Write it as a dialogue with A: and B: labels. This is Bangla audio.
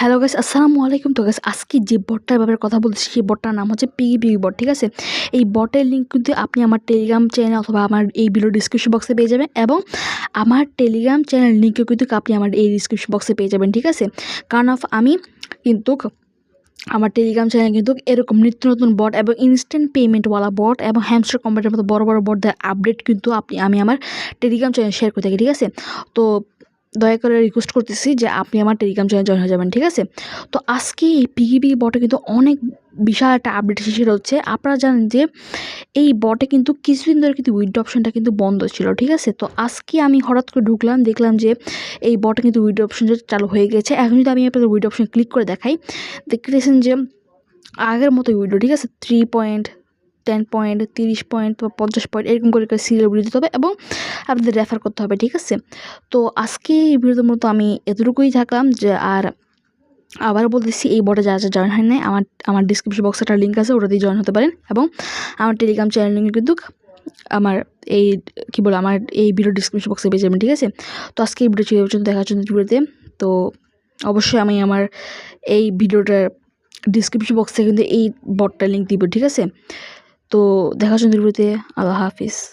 A: হ্যালো গাইস, আসসালামু আলাইকুম। তো গাইস, আজকে যে বটটার ব্যাপারে কথা বলতেছি সেই বটটার নাম হচ্ছে পিগি বট। ঠিক আছে, এই বটের লিঙ্ক কিন্তু আপনি আমার টেলিগ্রাম চ্যানেল অথবা আমার এই ভিডিও ডিসক্রিপশন বক্সে পেয়ে যাবেন, এবং আমার টেলিগ্রাম চ্যানেল লিঙ্কও কিন্তু আপনি আমার এই ডিসক্রিপশন বক্সে পেয়ে যাবেন। ঠিক আছে, কারণ আমি কিন্তু আমার টেলিগ্রাম চ্যানেল কিন্তু এরকম নিত্য নতুন বট এবং ইনস্ট্যান্ট পেমেন্টওয়ালা বট এবং হ্যামস্টার কম্পিউটারের মতো বড় বড় বটদের আপডেট কিন্তু আমি আমার টেলিগ্রাম চ্যানেল শেয়ার করে থাকি। ঠিক আছে, তো দয়া করে রিকোয়েস্ট করতেছি যে আপনি আমার টেলিগ্রাম চ্যানেল জয়েন হয়ে যাবেন। ঠিক আছে, তো আজকে এই পিগি বটে কিন্তু অনেক বিশাল একটা আপডেট সেটা হচ্ছে, আপনারা জানেন যে এই বটে কিন্তু কিছুদিন ধরে কিন্তু উইথড্র অপশনটা কিন্তু বন্ধ ছিল। ঠিক আছে, তো আজকে আমি হঠাৎ করে ঢুকলাম, দেখলাম যে এই বটে কিন্তু উইথড্র অপশন চালু হয়ে গেছে। এখন যদি আমি আপনাদের উইথড্র অপশন ক্লিক করে দেখাই, দেখতেছেন যে আগের মতো উইথড্র। ঠিক আছে, 3 পয়েন্ট, 10 পয়েন্ট, 30 পয়েন্ট বা 50 পয়েন্ট এরকম করে সিরিয়াল বলে দিতে হবে এবং আপনাদের রেফার করতে হবে। ঠিক আছে, তো আজকে এই ভিডিওর মতো আমি এতটুকুই থাকলাম যে, আর আবার বলতেছি এই বটে যা জয়েন হয় নাই, আমার ডিসক্রিপশন বক্সে একটা লিঙ্ক আছে, ওটা দিয়ে জয়েন হতে পারেন, এবং আমার টেলিগ্রাম চ্যানেল লিঙ্ক কিন্তু আমার এই আমার এই ভিডিও ডিসক্রিপশন বক্সে পেয়ে যাবেন। ঠিক আছে, তো আজকে এই ভিডিও ছিল পর্যন্ত, দেখার জন্য ভিডিওতে। তো অবশ্যই আমি আমার এই ভিডিওটার ডিসক্রিপশন বক্সে কিন্তু এই বটটার লিঙ্ক দিব। ঠিক আছে, তো দেখার জন্য ভিডিওতে। আল্লাহ হাফিজ।